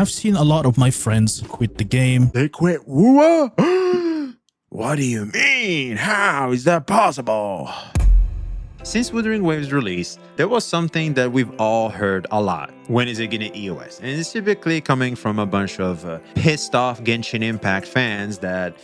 I've seen a lot of my friends quit the game. They quit wuwa? What do you mean? How is that possible? Since Wuthering Waves release, there was something that we've all heard a lot. When is it getting EOS? And it's typically coming from a bunch of pissed off Genshin Impact fans that,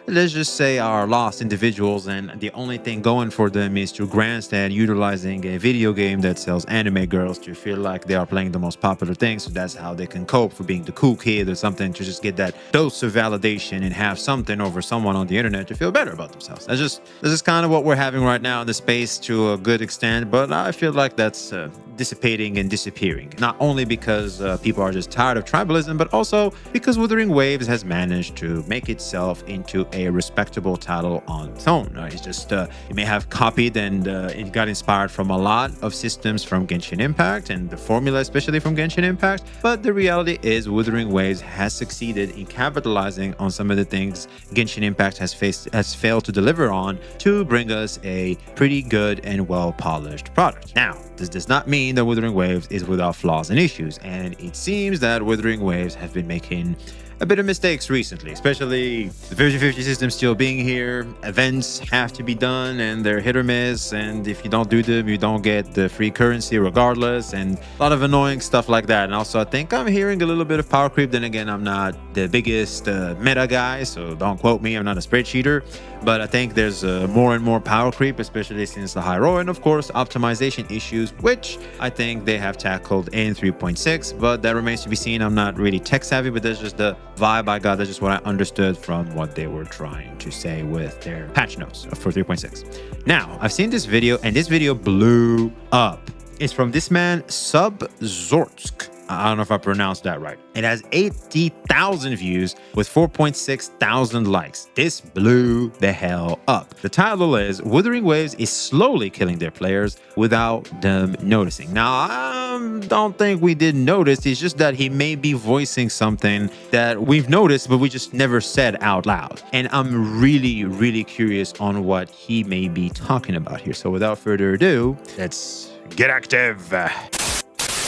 let's just say, are lost individuals, and the only thing going for them is to grandstand utilizing a video game that sells anime girls to feel like they are playing the most popular thing, so that's how they can cope for being the cool kid or something, to just get that dose of validation and have something over someone on the internet to feel better about themselves. This is kind of what we're having right now in the space to a good extent, but I feel like that's dissipating and disappearing. Not only because people are just tired of tribalism, but also because Wuthering Waves has managed to make itself into a respectable title on its own. It's just, it may have copied and it got inspired from a lot of systems from Genshin Impact and the formula especially from Genshin Impact, but the reality is Wuthering Waves has succeeded in capitalizing on some of the things Genshin Impact has failed to deliver on to bring us a pretty good and well-polished product. Now, this does not mean that Wuthering Waves is without flaws and issues, and it seems that Wuthering Waves have been making a bit of mistakes recently, especially the 50-50 system still being here. Events have to be done and they're hit or miss, and if you don't do them, you don't get the free currency regardless, and a lot of annoying stuff like that. And also, I think I'm hearing a little bit of power creep. Then again, I'm not the biggest meta guy, so don't quote me, I'm not a spreadsheeter, but I think there's more and more power creep, especially since the high roll, and of course optimization issues, which I think they have tackled in 3.6, but that remains to be seen. I'm not really tech savvy, but that's just the vibe I got. That's just what I understood from what they were trying to say with their patch notes for 3.6. Now, I've seen this video, and this video blew up. It's from this man, Subzortsk. I don't know if I pronounced that right. It has 80,000 views with 4.6 thousand likes. This blew the hell up. The title is Wuthering Waves is slowly killing their players without them noticing. Now, I don't think we didn't notice. It's just that he may be voicing something that we've noticed, but we just never said out loud. And I'm really, really curious on what he may be talking about here. So without further ado, let's get active.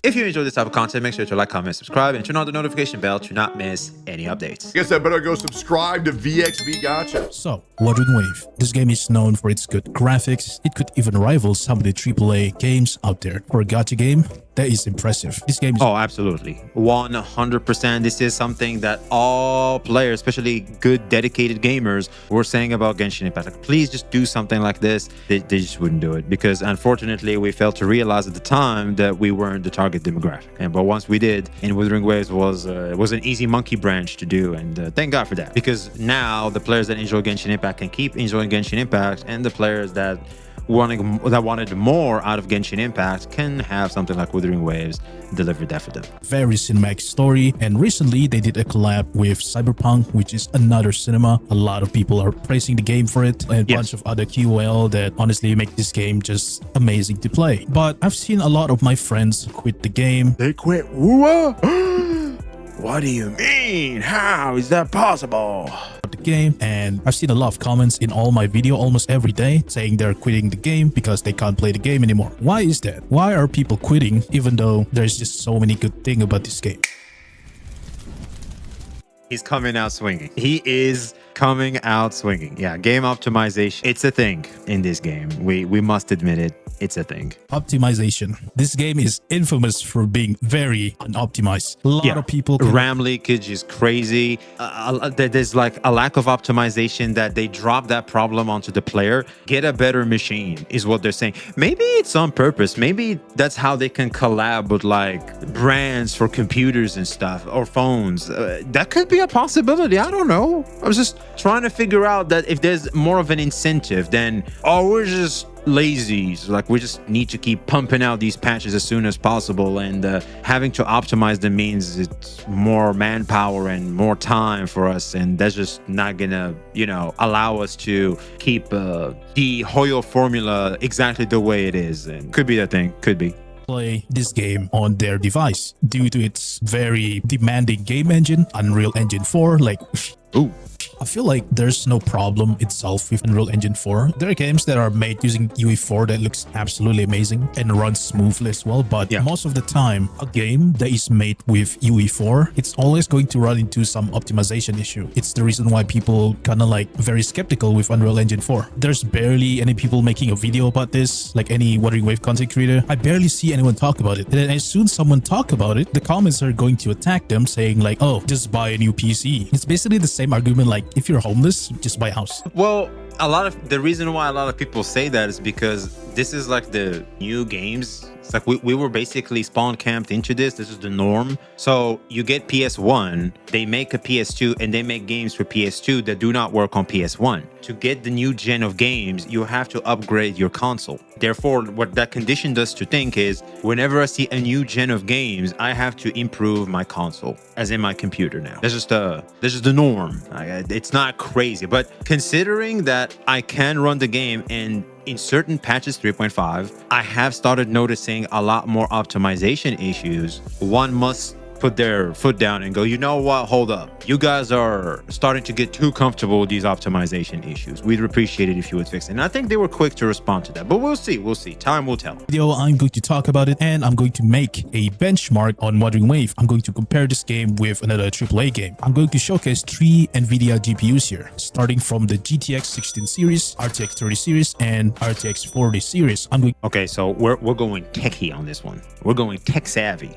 If you enjoy this type of content, make sure to like, comment, subscribe, and turn on the notification bell to not miss any updates. Guess I better go subscribe to VXB Gotcha. So, Wuthering Wave. This game is known for its good graphics. It could even rival some of the AAA games out there. For a gacha game, that is impressive. This game is... Oh, absolutely. 100%. This is something that all players, especially good, dedicated gamers, were saying about Genshin Impact. Like, please just do something like this. They just wouldn't do it because, unfortunately, we failed to realize at the time that we weren't the target demographic. But once we did, and Wuthering Waves was an easy monkey branch to do, and thank God for that. Because now the players that enjoy Genshin Impact can keep enjoying Genshin Impact, and the players that wanted more out of Genshin Impact can have something like Wuthering Waves deliver that for them. Very cinematic story, and recently they did a collab with Cyberpunk, which is another cinema. A lot of people are praising the game for it, and a bunch of other QOL that honestly make this game just amazing to play. But I've seen a lot of my friends quit the game. They quit wuwa? What do you mean? How is that possible? The game, and I've seen a lot of comments in all my video almost every day saying they're quitting the game because they can't play the game anymore. Why is that? Why are people quitting even though there's just so many good things about this game? He's coming out swinging. He is coming out swinging. Yeah, game optimization. It's a thing in this game. We must admit it. It's a thing. Optimization. This game is infamous for being very unoptimized. A lot of people... RAM leakage is crazy. There's like a lack of optimization that they drop that problem onto the player. Get a better machine is what they're saying. Maybe it's on purpose. Maybe that's how they can collab with like brands for computers and stuff or phones. That could be a possibility. I don't know. I was just trying to figure out that if there's more of an incentive than, oh, we're just lazy, like we just need to keep pumping out these patches as soon as possible, and having to optimize them means it's more manpower and more time for us, and that's just not gonna, you know, allow us to keep the Hoyo formula exactly the way it is. And could be that thing, could be. Play this game on their device due to its very demanding game engine, Unreal Engine 4. Like, ooh, I feel like there's no problem itself with Unreal Engine 4. There are games that are made using UE4 that looks absolutely amazing and runs smoothly as well, but most of the time, a game that is made with UE4, it's always going to run into some optimization issue. It's the reason why people kind of like very skeptical with Unreal Engine 4. There's barely any people making a video about this, like any Wuthering Wave content creator. I barely see anyone talk about it. And then as soon as someone talk about it, the comments are going to attack them saying like, oh, just buy a new PC. It's basically the same argument like if you're homeless, just buy a house. Well, the reason why a lot of people say that is because this is like the new games. It's like we were basically spawn camped into this. This is the norm. So you get PS1, they make a PS2, and they make games for PS2 that do not work on PS1. To get the new gen of games, you have to upgrade your console. Therefore, what that conditioned us to think is whenever I see a new gen of games, I have to improve my console, as in my computer now. This is the norm. It's not crazy, but considering that I can run the game and in certain patches 3.5, I have started noticing a lot more optimization issues. One must put their foot down and go, you know what, hold up. You guys are starting to get too comfortable with these optimization issues. We'd appreciate it if you would fix it. And I think they were quick to respond to that, but we'll see. Time will tell. Video, I'm going to talk about it and I'm going to make a benchmark on Wuthering Wave. I'm going to compare this game with another AAA game. I'm going to showcase 3 NVIDIA GPUs here, starting from the GTX 16 series, RTX 30 series, and RTX 40 series. Okay, so we're going techie on this one. We're going tech savvy.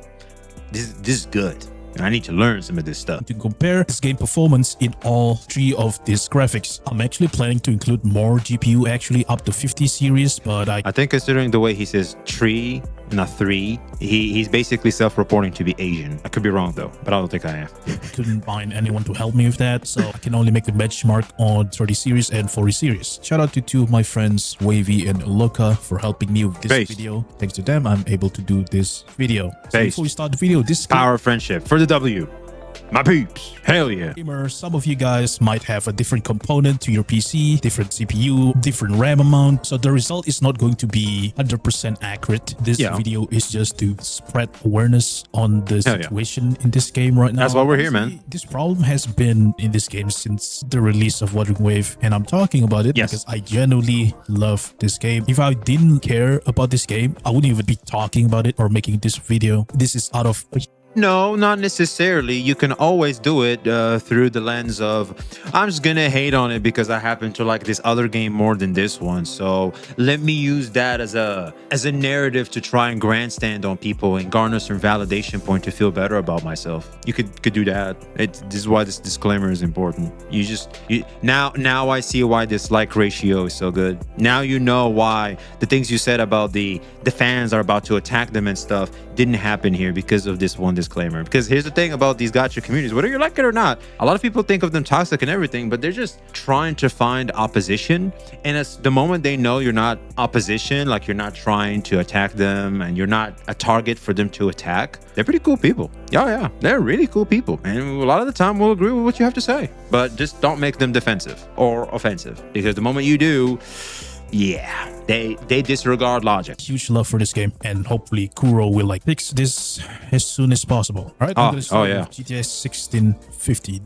This is good. I need to learn some of this stuff. To compare this game performance in all 3 of these graphics. I'm actually planning to include more GPU, actually up to 50 series, but I think considering the way he says tree, not 3, he's basically self-reporting to be Asian. I could be wrong though, but I don't think I am. Couldn't find anyone to help me with that, so I can only make a benchmark on 30 series and 40 series. Shout out to 2 of my friends, Wavy and Loka, for helping me with this video. Thanks to them, I'm able to do this video. So before we start the video, this power of friendship for the W. My peeps. Hell yeah. Some of you guys might have a different component to your PC, different CPU, different RAM amount. So the result is not going to be 100% accurate. This video is just to spread awareness on the situation in this game right now. That's why we're here, man. This problem has been in this game since the release of Wuthering Wave. And I'm talking about it because I genuinely love this game. If I didn't care about this game, I wouldn't even be talking about it or making this video. This is out of... No, not necessarily. You can always do it through the lens of, I'm just gonna hate on it because I happen to like this other game more than this one. So let me use that as a narrative to try and grandstand on people and garner some validation point to feel better about myself. You could do that. This is why this disclaimer is important. Now I see why this like ratio is so good. Now you know why the things you said about the fans are about to attack them and stuff didn't happen here because of this one disclaimer. Because here's the thing about these gacha communities, whether you like it or not, a lot of people think of them toxic and everything, but they're just trying to find opposition. And it's the moment they know you're not opposition, like you're not trying to attack them and you're not a target for them to attack, they're pretty cool people. Yeah, they're really cool people. And a lot of the time we'll agree with what you have to say, but just don't make them defensive or offensive, because the moment you do, they disregard logic. Huge love for this game, and hopefully Kuro will like fix this as soon as possible. All right, I'm gonna start with GTA 1650.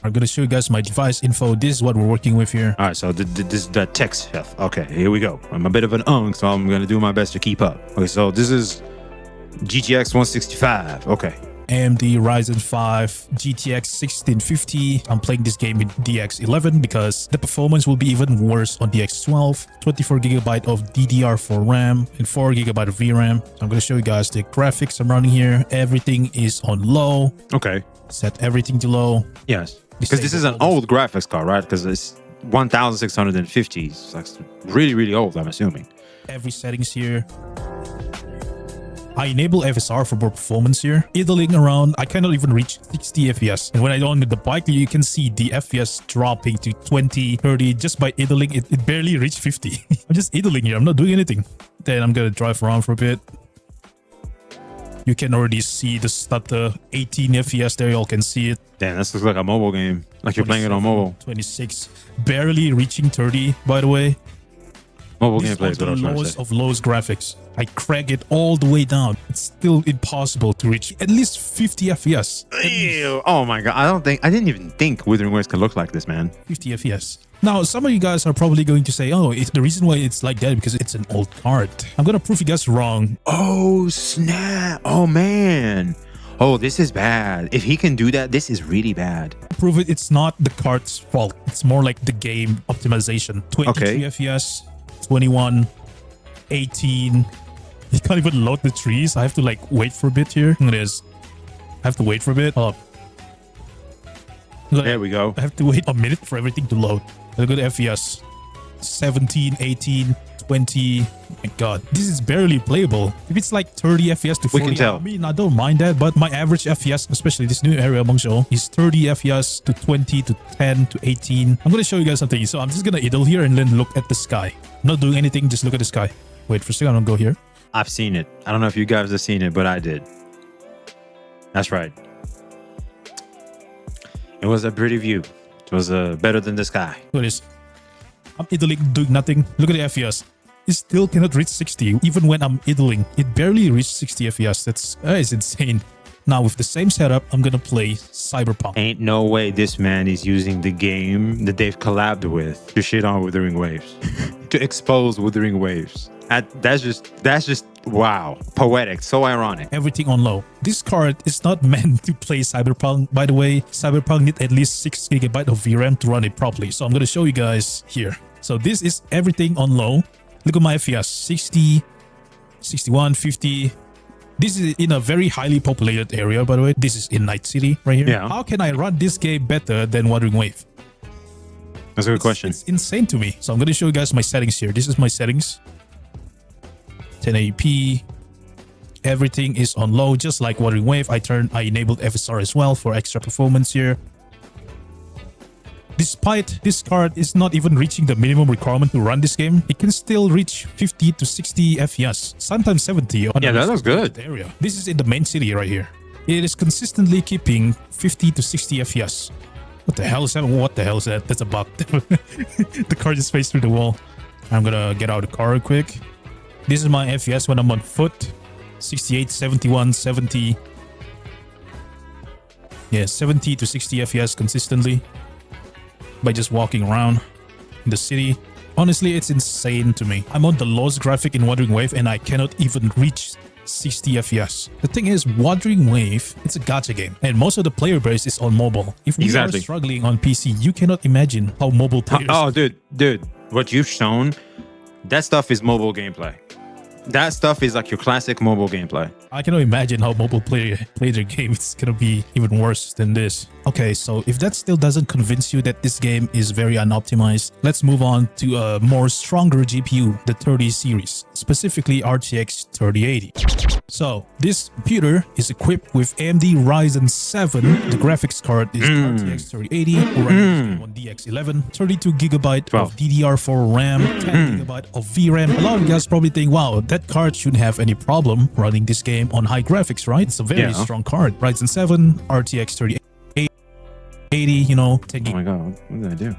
I'm gonna show you guys my device info. This is what we're working with here. All right, so this is the tech stuff. Okay, here we go. I'm a bit of an so I'm gonna do my best to keep up. Okay, so this is GTX 165. Okay. AMD Ryzen 5 GTX 1650. I'm playing this game with DX11 because the performance will be even worse on DX12. 24GB of DDR4 RAM and 4GB of VRAM. So I'm going to show you guys the graphics I'm running here. Everything is on low. Okay. Set everything to low. Yes. Because this is an old graphics card, right? Because it's 1650. It's like really, really old, I'm assuming. Every settings here. I enable FSR for more performance here. Idling around, I cannot even reach 60 FPS. And when I on the bike, you can see the FPS dropping to 20, 30. Just by idling, it barely reached 50. I'm just idling here. I'm not doing anything. Then I'm going to drive around for a bit. You can already see the stutter. 18 FPS there. Y'all can see it. Damn, this looks like a mobile game. Like you're playing it on mobile. 26. Barely reaching 30, by the way. Mobile This gameplay is is what I on was the trying to lowest say. of lowest graphics. I crank it all the way down. It's still impossible to reach at least 50 FPS. At least Ew. Oh my god! I didn't even think Wuthering Waves could look like this, man. 50 FPS. Now, some of you guys are probably going to say, oh, the reason why it's like that because it's an old card. I'm going to prove you guys wrong. Oh snap! Oh man! Oh, this is bad. If he can do that, this is really bad. Prove it, it's not the card's fault. It's more like the game optimization. 23 Okay. FPS, 21, 18. You can't even load the trees. I have to like wait for a bit here. Look at this. I have to wait for a bit. Hold up. Look, There we go. I have to wait a minute for everything to load. Look at the FPS. 17, 18, 20. My god, this is barely playable. If it's like 30 FPS to 40, We can tell. I mean, I don't mind that, but my average FPS, especially this new area among show, is 30 FPS to 20 to 10 to 18. I'm gonna show you guys something. So I'm just gonna idle here and then look at the sky. I'm not doing anything, just look at the sky. Wait for a second, I'm gonna go here. I've seen it. I don't know if you guys have seen it, but I did. That's right. It was a pretty view. It was better than the sky. Look at this. I'm idling, doing nothing. Look at the FPS. It still cannot reach 60, even when I'm idling. It barely reached 60 FPS. That is insane. Now, with the same setup, I'm gonna play Cyberpunk. Ain't no way this man is using the game that they've collabed with to shit on Wuthering Waves. To expose Wuthering Waves. That's just wow. Poetic. So ironic. Everything on low. This card is not meant to play Cyberpunk. By the way, Cyberpunk needs at least 6 GB of VRAM to run it properly. So I'm gonna show you guys here. So this is everything on low. Look at my FPS. 60, 61, 50. This is in a very highly populated area, by the way. This is in Night City right here. Yeah. How can I run this game better than Wuthering Wave? That's a good question. It's insane to me. So I'm going to show you guys my settings here. This is my settings. 1080p. Everything is on low, just like Wuthering Wave. I enabled FSR as well for extra performance here. Despite this card is not even reaching the minimum requirement to run this game, it can still reach 50 to 60 FPS, sometimes 70 on Yeah, a that looks good. area. This is in the main city right here. It is consistently keeping 50 to 60 FPS. What the hell is that? What the hell is that? That's a bug. The car just faced through the wall. I'm gonna get out of the car real quick. This is my FPS when I'm on foot. 68, 71, 70. Yeah, 70 to 60 FPS consistently by just walking around in the city. Honestly, it's insane to me. I'm on the lowest graphic in Wuthering Wave and I cannot even reach 60 FPS. The thing is, Wuthering Wave, it's a gacha game and most of the player base is on mobile. If we Exactly. are struggling on PC, you cannot imagine how mobile players... Oh, dude, what you've shown, that stuff is mobile gameplay. That stuff is like your classic mobile gameplay. I cannot imagine how mobile player play their game. It's gonna be even worse than this. Okay, so if that still doesn't convince you that this game is very unoptimized, let's move on to a more stronger GPU, the 30 series, specifically RTX 3080. So this computer is equipped with AMD Ryzen 7. The graphics card is RTX 3080, running on DX11, 32GB of DDR4 RAM, 10GB of VRAM. A lot of you guys probably think, wow, that card shouldn't have any problem running this game on high graphics, right? It's a very strong card. Ryzen 7, RTX 3080, you know, 10 Oh my god, what did I do?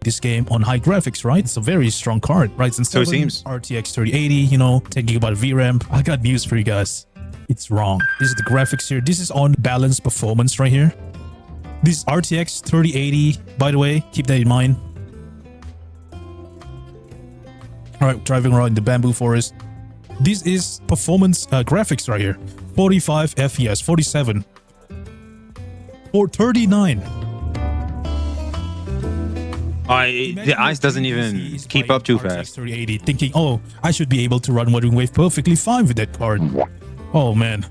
this game on high graphics, right? It's a very strong card. Ryzen 7, So it seems. RTX 3080, you know, 10GB VRAM. I got news for you guys. It's wrong. This is the graphics here. This is on balanced performance right here. This RTX 3080, by the way, keep that in mind. All right, driving around in the bamboo forest. This is performance graphics right here. 45 FPS, 47, or 39. The ice doesn't even keep up too fast. 3080, thinking, oh, I should be able to run Wuthering Wave perfectly fine with that card. Oh man,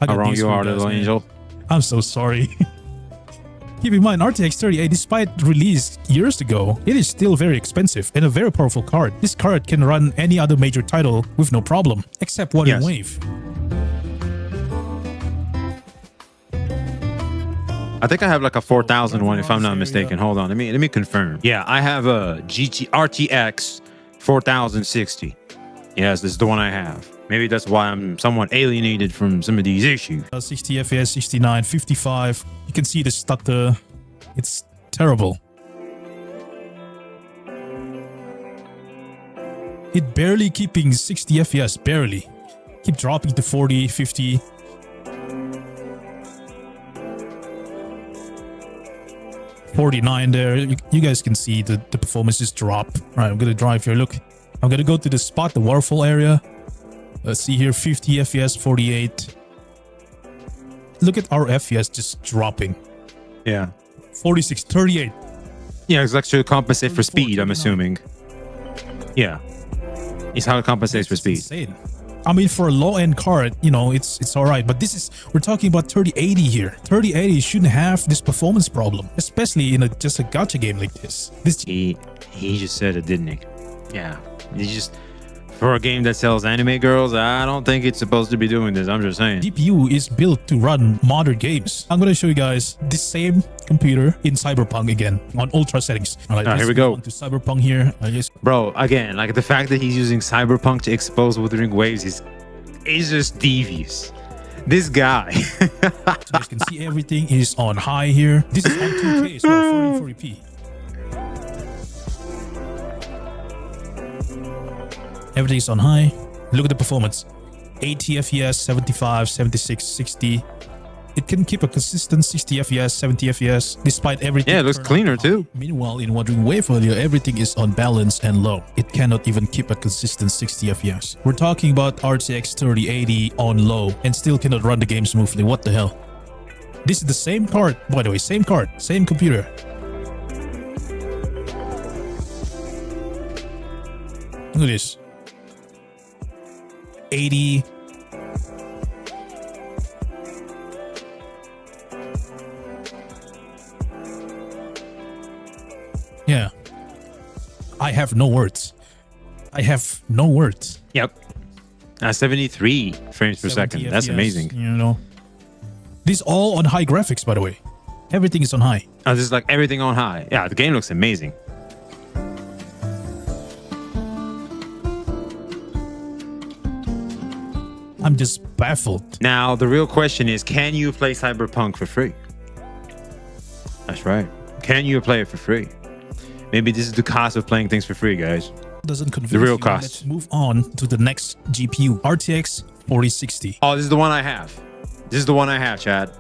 I got How wrong news you for are, guys, little man. angel. I'm so sorry. Keep in mind, RTX 3080, despite release years ago, it is still very expensive and a very powerful card. This card can run any other major title with no problem, except Wuthering Wave. I think I have like a 4000 one, if I'm not mistaken. Hold on, let me confirm. Yeah, I have a RTX 4060. Yes, this is the one I have. Maybe that's why I'm somewhat alienated from some of these issues. 60 FPS, 69, 55. You can see the stutter. It's terrible. It barely keeping 60 FPS, barely. Keep dropping to 40, 50. $49 there. You guys can see the performance just drop. All right, I'm gonna drive here. Look, I'm gonna go to the spot, the waterfall area. Let's see here, 50 FPS, 48. Look at our FPS just dropping. Yeah. 46, 38. Yeah, it's actually compensate for speed, I'm assuming. Yeah. It's how it compensates for speed. Insane. I mean, for a low-end card, you know, it's all right. But this is, we're talking about 3080 here. 3080 shouldn't have this performance problem, especially in just a gacha game like this. He just said it, didn't he? Yeah. He just, for a game that sells anime girls, I don't think it's supposed to be doing this. I'm just saying. GPU is built to run modern games. I'm gonna show you guys this same computer in Cyberpunk again on ultra settings. All right, here we go. To Cyberpunk here. Bro, again, like the fact that he's using Cyberpunk to expose Wuthering Waves is just devious. This guy. So you guys can see everything is on high here. This is on 2K as well, 4040p. Everything is on high. Look at the performance. 80 FPS, 75, 76, 60. It can keep a consistent 60 FPS, 70 FPS, despite everything. Yeah, it looks cleaner too. Meanwhile, in Wuthering Wave audio, everything is on balance and low. It cannot even keep a consistent 60 FPS. We're talking about RTX 3080 on low and still cannot run the game smoothly. What the hell? This is the same card, by the way, same card, same computer. Look at this. 80. Yeah. I have no words. I have no words. Yep. 73 frames per second. That's FPS, amazing. You know. This all on high graphics, by the way. Everything is on high. This is like everything on high. Yeah, the game looks amazing. I'm just baffled. Now, the real question is, can you play Cyberpunk for free? That's right. Can you play it for free? Maybe this is the cost of playing things for free, guys. Doesn't convince The real you. cost. Let's move on to the next GPU. RTX 4060. Oh, this is the one I have. This is the one I have, Chad.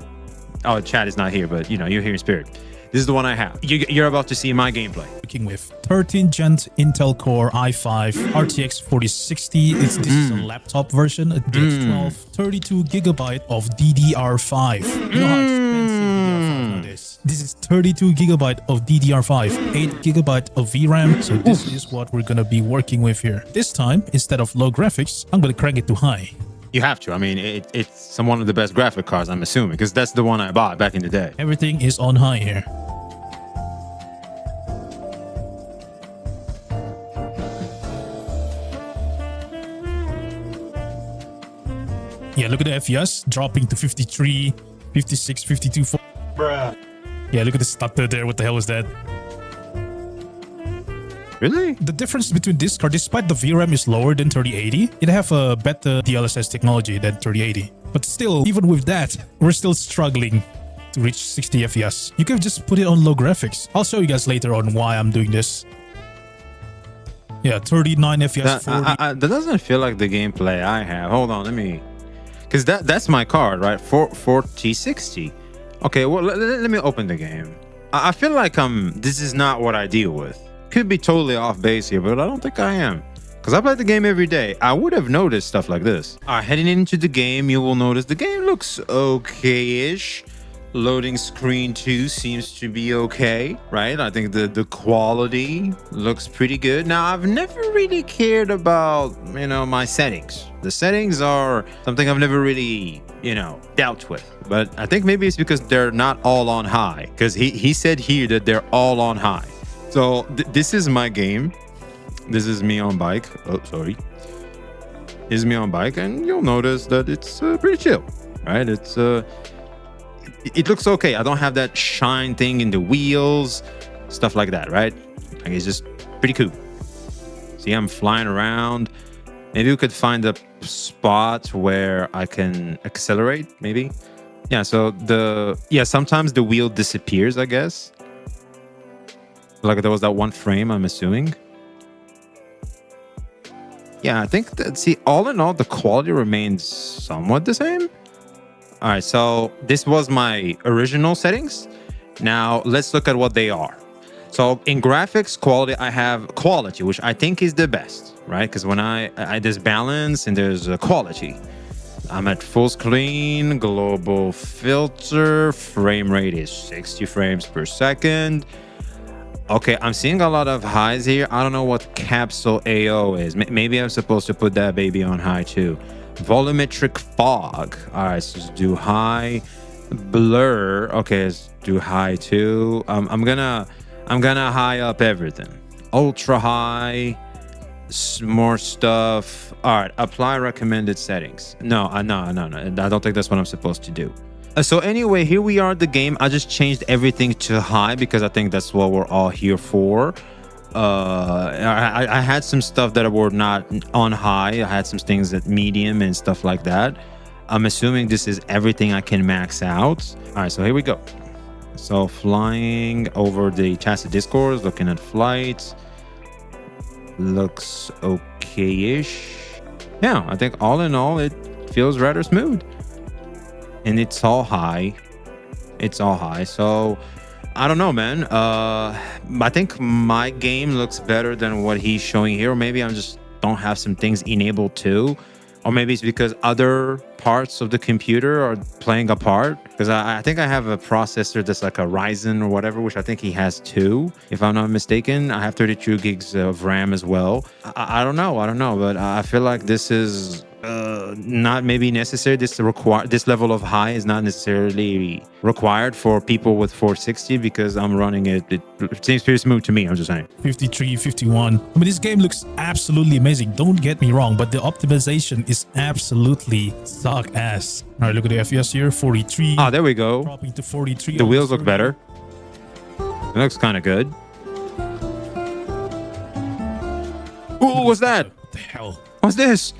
Oh, Chad is not here, but you know, you're here in spirit. This is the one I have. You're about to see my gameplay. Working with 13th gen Intel Core i5 RTX 4060. This is a laptop version, a DX12, 32 gigabyte of DDR5. You know how expensive DDR5 is. This is 32 gigabyte of DDR5, 8 gigabyte of VRAM. So this is what we're gonna be working with here. This time, instead of low graphics, I'm gonna crank it to high. You have to. I mean, it's one of the best graphic cards, I'm assuming, because that's the one I bought back in the day. Everything is on high here. Yeah, look at the FPS dropping to 53, 56, 52. Bruh. Yeah, look at the stutter there. What the hell is that? Really? The difference between this card, despite the VRAM is lower than 3080, it have a better DLSS technology than 3080. But still, even with that, we're still struggling to reach 60 FPS. You can just put it on low graphics. I'll show you guys later on why I'm doing this. Yeah, 39 FPS, 40. That doesn't feel like the gameplay I have. Hold on, let me... Because that's my card, right? 4060. Okay, well, let me open the game. I feel like this is not what I deal with. Could be totally off base here, but I don't think I am. Because I play the game every day. I would have noticed stuff like this. Heading into the game, you will notice the game looks okay-ish. Loading screen 2 seems to be okay, right? I think the quality looks pretty good. Now, I've never really cared about, you know, my settings. The settings are something I've never really, you know, dealt with. But I think maybe it's because they're not all on high. Because he said here that they're all on high. So this is my game. This is me on bike. Oh, sorry. This is me on bike, and you'll notice that it's pretty chill, right? It looks okay. I don't have that shine thing in the wheels, stuff like that, right? Like, it's just pretty cool. See, I'm flying around. Maybe we could find a spot where I can accelerate, maybe. Yeah, so sometimes the wheel disappears, I guess. Like there was that one frame, I'm assuming. Yeah, I think that, see, all in all, the quality remains somewhat the same. All right, so this was my original settings. Now let's look at what they are. So in graphics quality, I have quality, which I think is the best, right? Because when there's balance and there's quality. I'm at full screen, global filter, frame rate is 60 frames per second. Okay, I'm seeing a lot of highs here. I don't know what capsule AO is. Maybe I'm supposed to put that baby on high too. Volumetric fog. All right, so let's do high. Blur. Okay, let's do high too. I'm gonna high up everything. Ultra high. More stuff. All right, apply recommended settings. No. I don't think that's what I'm supposed to do. So anyway, here we are at the game. I just changed everything to high because I think that's what we're all here for. I had some stuff that were not on high. I had some things at medium and stuff like that. I'm assuming this is everything I can max out. All right, so here we go. So flying over the tacit discourse, looking at flights. Looks okay-ish. Yeah, I think all in all, it feels rather smooth. And it's all high. So I don't know, man. I think my game looks better than what he's showing here. Or maybe I just don't have some things enabled too. Or maybe it's because other parts of the computer are playing a part. Because I think I have a processor that's like a Ryzen or whatever, which I think he has too, if I'm not mistaken. I have 32 gigs of RAM as well. I don't know, but I feel like this is not maybe necessary. This level of high is not necessarily required for people with 460 because I'm running it. It seems pretty smooth to me. I'm just saying. 53, 51. I mean, this game looks absolutely amazing. Don't get me wrong, but the optimization is absolutely suck ass. All right, look at the FPS here. 43. Ah, there we go. Dropping to 43. The wheels look better. It looks kind of good. Ooh, what's that? What the hell? What's this?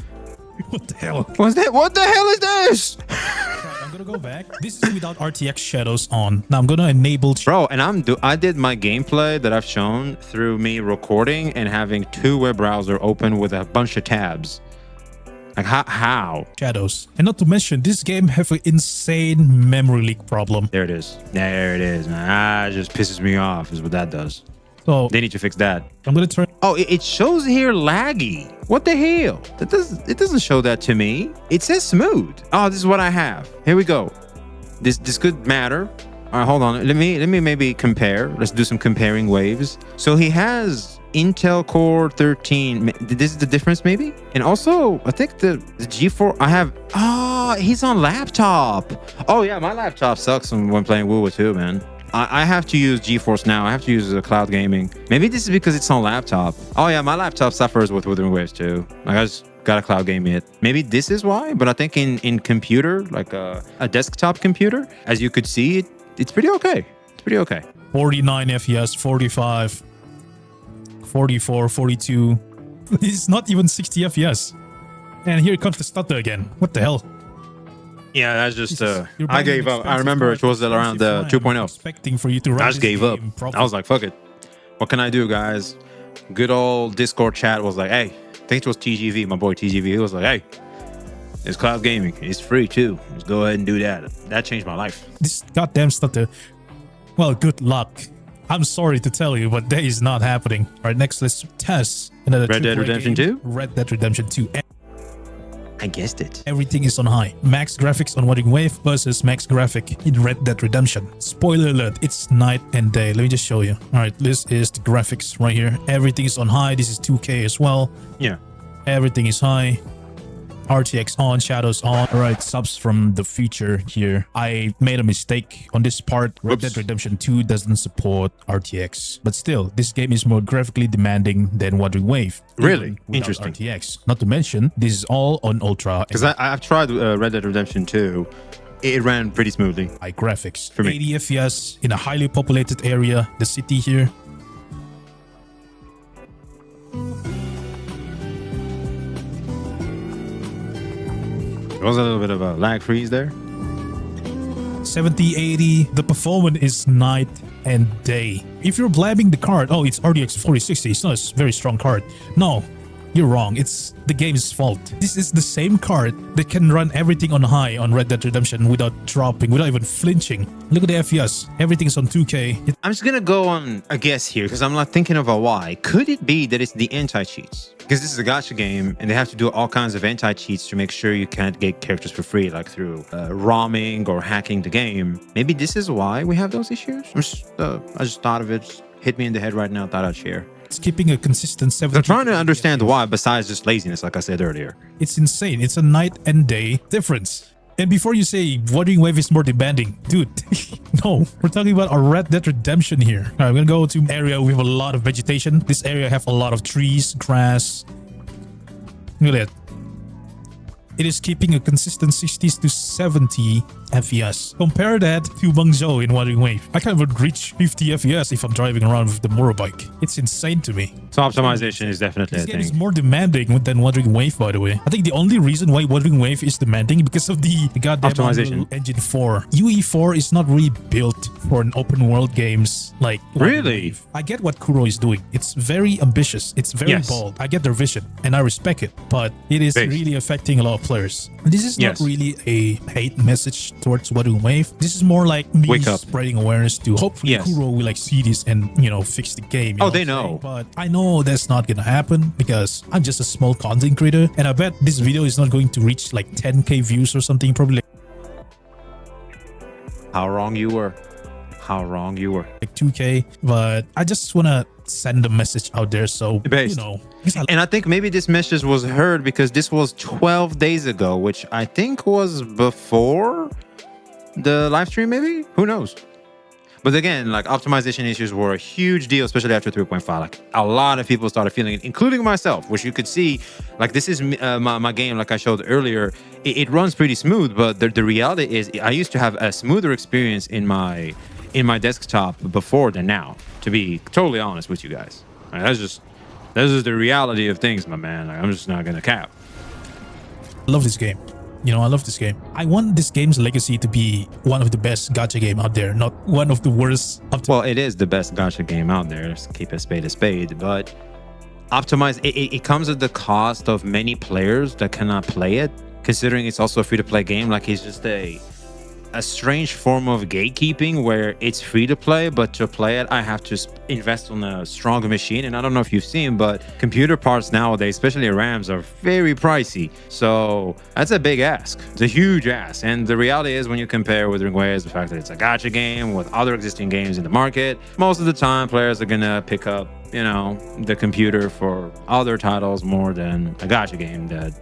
What the hell? What's that? What the hell is this? Right, I'm gonna go back. This is without RTX shadows on. Now I'm gonna enable. Bro, and I did my gameplay that I've shown through me recording and having two web browser open with a bunch of tabs. Like how? Shadows. And not to mention, this game have an insane memory leak problem. There it is. There it is, man. It just pisses me off is what that does. So They need to fix that. I'm gonna turn. Oh, it shows here laggy. What the hell? It doesn't show that to me. It says smooth. Oh, this is what I have. Here we go. This could matter. All right, hold on. Let me maybe compare. Let's do some comparing waves. So he has Intel Core 13. This is the difference maybe? And also, I think the G4 I have. Oh, he's on laptop. Oh yeah, my laptop sucks when playing wuwa too, man. I have to use GeForce now. I have to use cloud gaming. Maybe this is because it's on laptop. Oh yeah, my laptop suffers with Wuthering Waves too. Like I just gotta cloud game it. Maybe this is why, but I think in computer, like a desktop computer, as you could see, it's pretty okay. It's pretty okay. 49 FPS, 45, 44, 42. It's not even 60 FPS. And here comes the stutter again. What the hell? Yeah, that's just I gave up. I remember it was around the 2.0. Expecting for you to run I just gave up. I was like, fuck it. What can I do, guys? Good old Discord chat was like, hey, I think it was TGV, my boy TGV. He was like, hey, it's cloud gaming. It's free too. Just go ahead and do that. That changed my life. This goddamn stutter. Well, good luck. I'm sorry to tell you, but that is not happening. All right, next let's test another Red Dead Redemption 2? Red Dead Redemption 2. I guessed it. Everything is on high. Max graphics on Wuthering Wave versus max graphic in Red Dead Redemption. Spoiler alert, it's night and day. Let me just show you. All right, this is the graphics right here. Everything is on high. This is 2K as well. Yeah. Everything is high. RTX on, shadows on. All right, subs from the feature here. I made a mistake on this part. Red Dead Redemption 2 doesn't support RTX. But still, this game is more graphically demanding than Wuthering Wave. Really? Interesting. RTX. Not to mention, this is all on Ultra. Because I've tried Red Dead Redemption 2. It ran pretty smoothly. High graphics. For me. 80 FPS in a highly populated area. The city here. There was a little bit of a lag freeze there. 70, 80. The performance is night and day. If you're blabbing the card, oh, it's RTX 4060. It's not a very strong card. No, You're wrong. It's the game's fault. This is the same card that can run everything on high on Red Dead Redemption without dropping, without even flinching. Look at the FPS. Everything's on 2K. I'm just gonna go on a guess here because I'm not thinking of a why. Could it be that it's the anti-cheats? Because this is a gacha game and they have to do all kinds of anti-cheats to make sure you can't get characters for free, like through ROMing or hacking the game. Maybe this is why we have those issues? I just thought of it. Hit me in the head right now. Thought I'd share. It's keeping a consistent 70. I'm trying to understand why, besides just laziness, like I said earlier. It's insane. It's a night and day difference. And before you say Wuthering Wave is more demanding, dude, no, we're talking about a Red Dead Redemption here. All right, I'm gonna go to an area with a lot of vegetation. This area have a lot of trees, grass. Look at that. It is keeping a consistent 60s to 70 FPS. Compare that to Guangzhou in Wuthering Wave. I can't even reach 50 FPS if I'm driving around with the motorbike. It's insane to me. So optimization is definitely This a game thing. is more demanding than Wuthering Wave, by the way. I think the only reason why Wuthering Wave is demanding is because of the goddamn Optimization. Unreal Engine 4. UE4 is not really built for an open world games like Wuthering Really? Wave. I get what Kuro is doing. It's very ambitious. It's very Yes. bold. I get their vision and I respect it, but it is Based. really affecting a lot of players. This is Yes. not really a hate message towards Wuthering Wave. This is more like me Wake up. spreading awareness to hopefully Yes. Kuro will like see this and fix the game. You Oh, know they what I'm saying? know. But I know that's not gonna happen because I'm just a small content creator, and I bet this video is not going to reach like 10K views or something. Probably How wrong you were. How wrong you were. like 2K. But I just wanna send a message out there, so Based. because I And I think maybe this message was heard because this was 12 days ago, which I think was before the live stream, maybe? Who knows? But again, like optimization issues were a huge deal, especially after 3.5. Like a lot of people started feeling it, including myself, which you could see. Like this is my game, like I showed earlier. It runs pretty smooth, but the reality is I used to have a smoother experience in my desktop before than now, to be totally honest with you guys. Like, this is the reality of things, my man. Like, I'm just not gonna cap. love this game. I love this game. I want this game's legacy to be one of the best gacha game out there, not one of the worst. Well, it is the best gacha game out there. Let's keep a spade, but optimize it comes at the cost of many players that cannot play it, considering it's also a free-to-play game. Like it's just a strange form of gatekeeping where it's free to play, but to play it I have to invest on a stronger machine. And I don't know if you've seen, but computer parts nowadays, especially RAMs, are very pricey. So that's a big ask. It's a huge ask. And the reality is, when you compare Wuthering Waves, the fact that it's a gacha game with other existing games in the market, most of the time players are gonna pick up the computer for other titles more than a gacha game that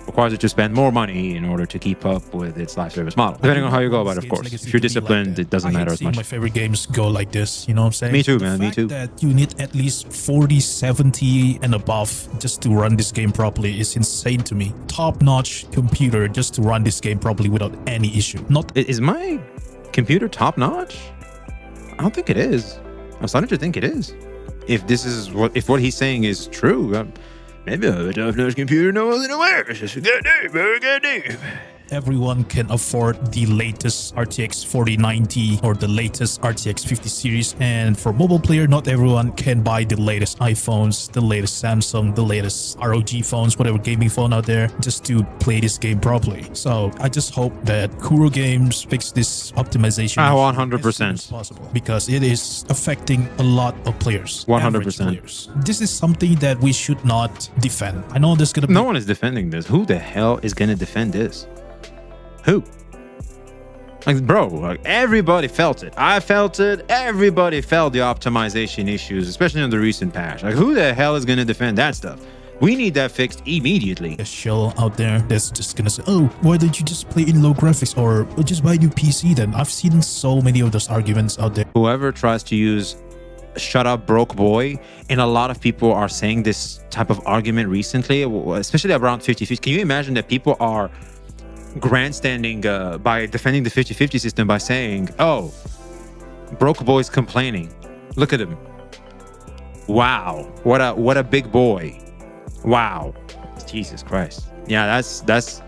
requires it to spend more money in order to keep up with its live service model. Depending on how you go about it, of course. If you're disciplined, it doesn't matter as much. My favorite games go like this, you know what I'm saying? Me too, The man. Me fact too. That you need at least 40, 70 and above just to run this game properly is insane to me. Top-notch computer just to run this game properly without any issue. Not Is my computer top notch? I don't think it is. I'm starting to think it is. If what he's saying is true, maybe I have a top-notch computer no one aware. It's just a good name, very good name. everyone can afford the latest RTX 4090 or the latest RTX 50 series, and for mobile player, not everyone can buy the latest iPhones, the latest Samsung, the latest ROG phones, whatever gaming phone out there, just to play this game properly. So I just hope that Kuro Games fix this optimization 100%. as soon as possible, because it is affecting a lot of players. 100%. average players. This is something that we should not defend. I know there's gonna be No one is defending this. Who the hell is gonna defend this? Who? Like, bro, like everybody felt it. I felt it. Everybody felt the optimization issues, especially on the recent patch. Like, who the hell is gonna defend that stuff? We need that fixed immediately. a shell out there that's just gonna say, oh, why don't you just play in low graphics, or just buy a new PC then? I've seen so many of those arguments out there. Whoever tries to use shut up broke boy, and a lot of people are saying this type of argument recently, especially around 50-50. Can you imagine that people are grandstanding by defending the 50-50 system by saying, oh, broke boy's complaining, look at him, wow, what a big boy, wow, Jesus Christ. Yeah, that's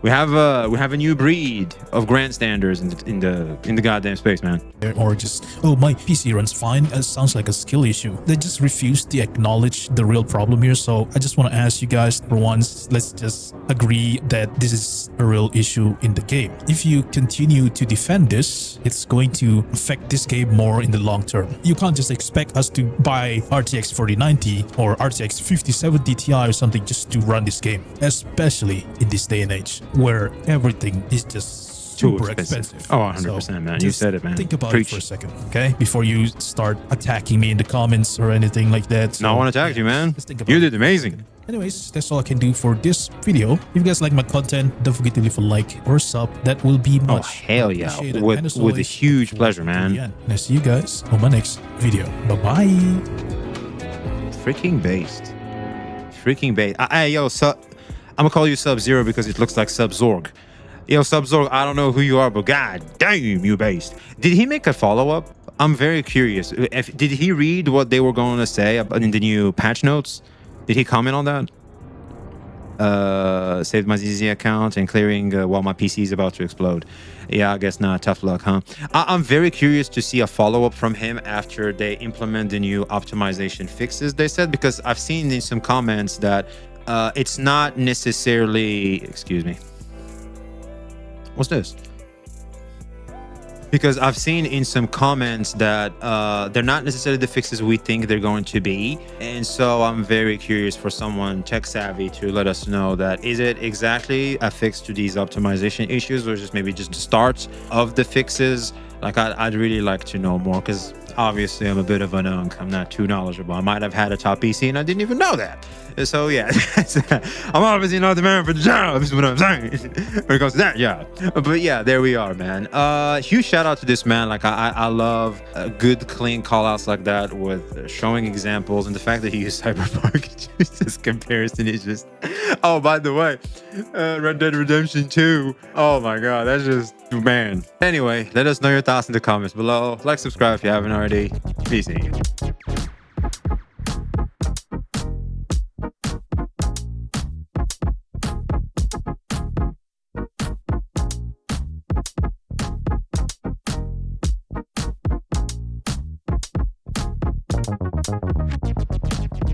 We have a new breed of grandstanders in the goddamn space, man. Or just, oh, my PC runs fine. It sounds like a skill issue. They just refuse to acknowledge the real problem here. So I just want to ask you guys, for once, let's just agree that this is a real issue in the game. If you continue to defend this, it's going to affect this game more in the long term. You can't just expect us to buy RTX 4090 or RTX 5070 Ti or something just to run this game, especially in this day and age where everything is just super expensive. Oh, 100%, man. You said it, man. Think about Preach. it for a second, okay? Before you start attacking me in the comments or anything like that. So, No, I want to attack you, man. just think about You it. did amazing. Anyways, that's all I can do for this video. If you guys like my content, don't forget to leave a like or sub. That will be Oh, much hell yeah. appreciated. And With as a always, huge look pleasure, forward to the man. end. And I see you guys on my next video. Bye-bye. Freaking based. Freaking based. Hey, yo, I'm gonna call you Sub-Zero because it looks like Sub-Zorg. Yo, Sub-Zorg, I don't know who you are, but god damn, you based. Did he make a follow-up? I'm very curious. Did he read what they were going to say in the new patch notes? Did he comment on that? Saved my ZZ account and clearing while my PC is about to explode. Yeah, I guess not. Tough luck, huh? I'm very curious to see a follow-up from him after they implement the new optimization fixes, they said, because I've seen in some comments that it's not necessarily... Excuse me. What's this? Because I've seen in some comments that they're not necessarily the fixes we think they're going to be. And so I'm very curious for someone tech savvy to let us know that is it exactly a fix to these optimization issues or just maybe just the start of the fixes? Like I'd really like to know more because obviously I'm a bit of an unk. I'm not too knowledgeable. I might have had a top PC and I didn't even know that. So yeah, I'm obviously not the man for the job, is what I'm saying, when it comes to that job. But yeah, there we are, man. Huge shout out to this man. Like I love good, clean call outs like that with showing examples, and the fact that he used Cyberpunk, this comparison is just, oh, by the way, Red Dead Redemption 2. Oh my God, that's just, man. Anyway, let us know your thoughts in the comments below. Like, subscribe if you haven't already. Peace.